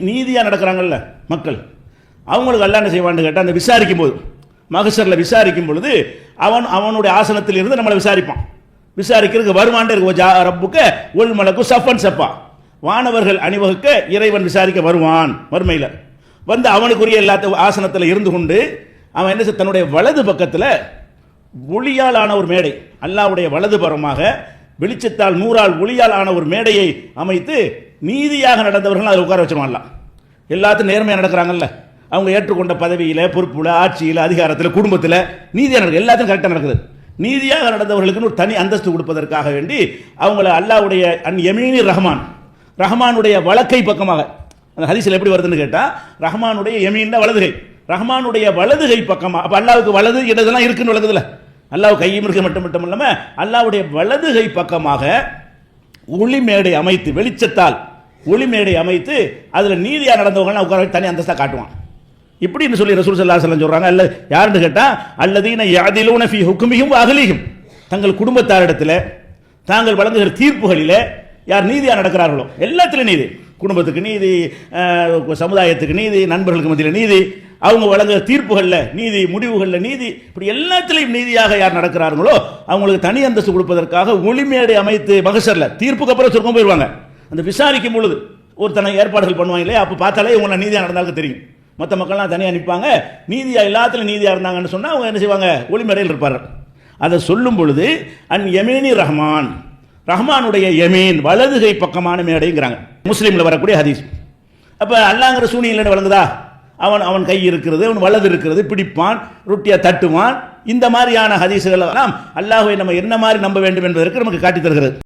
நீதியாக நடக்கிறாங்கல்ல மக்கள், அவங்களுக்கு அல்லாஹ் என்ன செய்வான்னு கேட்டால், அந்த விசாரிக்கும் போது மகசரில் விசாரிக்கும் பொழுது அவனுடைய ஆசனத்தில் இருந்து நம்மளை விசாரிப்பான். விசாரிக்கிறதுக்கு வருவான் இருக்கு. ரப்புக்க உள் மலக்கு சஃபன் சப்பா, வானவர்கள் அணிவகுக்க இறைவன் விசாரிக்க வருவான். மறுமையில் வந்து அவனுக்குரிய எல்லாத்த ஆசனத்தில் இருந்து கொண்டு அவன் என்ன தன்னுடைய வலது பக்கத்தில் ஒளியால் ஆன ஒரு மேடை, அல்லாஹ்வுடைய வலது புறமாக வெளிச்சத்தால் நூறால் ஒளியால் ஆன ஒரு மேடையை அமைத்து நீதியாக நடந்தவர்கள் அதில் உட்கார வச்சிருவான்லாம். எல்லாத்தையும் நேர்மையாக நடக்கிறாங்கல்ல, அவங்க ஏற்றுக்கொண்ட பதவியில், பொறுப்புல, ஆட்சியில், அதிகாரத்தில், குடும்பத்தில் நீதியாக நடக்குது, எல்லாத்தையும் கரெக்டாக நடக்குது. நீதியாக நடந்தவர்களுக்கு ஒரு தனி அந்தஸ்து கொடுப்பதற்காக வேண்டி அவங்கள அல்லாஹ்வுடைய யமீனி ரஹ்மான், ரஹ்மானுடைய வலக்கை பக்கமாக, அந்த ஹதீஸில் எப்படி வருதுன்னு கேட்டால், ரஹ்மானுடைய யமீன் வலதுகை, ரஹ்மானுடைய வலதுகை பக்கமாக. அப்போ அல்லாஹ்வுக்கு வலது இடதெல்லாம் இருக்குன்னு வழங்குதுல, அல்லாஹ் கையும் இருக்க மட்டும் இல்லாமல் அல்லாஹ்வுடைய வலதுகை பக்கமாக ஒளிமேடை அமைத்து, வெளிச்சத்தால் ஒளிமேடை அமைத்து அதில் நீதியாக நடந்தவங்க உட்கார தனி அந்தஸ்தாக காட்டுவான். இப்படின்னு சொல்லி ரசூல் ஸல்லல்லாஹு அலைஹி வஸல்லம் சொல்றாங்க. அல்ல யாருன்னு கேட்டால், அல்லதீன யஅதிலூன ஃபீ ஹுக்மிஹிம் வ அஹ்லிஹிம், தங்கள் குடும்பத்தாரிடத்தில் தாங்கள் வழங்குகிற தீர்ப்புகளில் யார் நீதியாக நடக்கிறார்களோ, எல்லாத்திலும் நீதி, குடும்பத்துக்கு நீதி, சமுதாயத்துக்கு நீதி, நண்பர்களுக்கு மத்தியில் நீதி, அவங்க வழங்குகிற தீர்ப்புகளில் நீதி, முடிவுகளில் நீதி, இப்படி எல்லாத்திலையும் நீதியாக யார் நடக்கிறார்களோ அவங்களுக்கு தனி அந்தஸ்து கொடுப்பதற்காக ஒளிமேடை அமைத்து மகசரில் தீர்ப்புக்கு அப்புறம் சொர்க்கம் போயிடுவாங்க. அந்த விசாரிக்கும் பொழுது ஒருத்தனை ஏற்பாடுகள் பண்ணுவாங்க இல்லையா, அப்போ பார்த்தாலே இவங்க நீதியாக நடந்தாலும் தெரியும். மற்ற மக்கள்லாம் தனியாக நிற்பாங்க, நீதியாக எல்லாத்திலும் நீதியாக இருந்தாங்கன்னு சொன்னால் அவங்க என்ன செய்வாங்க, ஒளிமேடையில் இருப்பார்கள். அதை சொல்லும் பொழுது யமீனி ரஹ்மான், ரஹ்மானுடைய யமீன் வலதுகை பக்கமான மேடைங்கிறாங்க. முஸ்லீமில் வரக்கூடிய ஹதீஸ். அப்போ அல்லாங்கிற சூனியில் வழங்குதா, அவன் கை இருக்கிறது, அவன் வலது இருக்கிறது, பிடிப்பான், ரொட்டியா தட்டுவான், இந்த மாதிரியான ஹதீஸுகள் எல்லாம் அல்லாஹ்வை நம்ம என்ன மாதிரி நம்ப வேண்டும் என்பதற்கு நமக்கு காட்டி தருகிறது.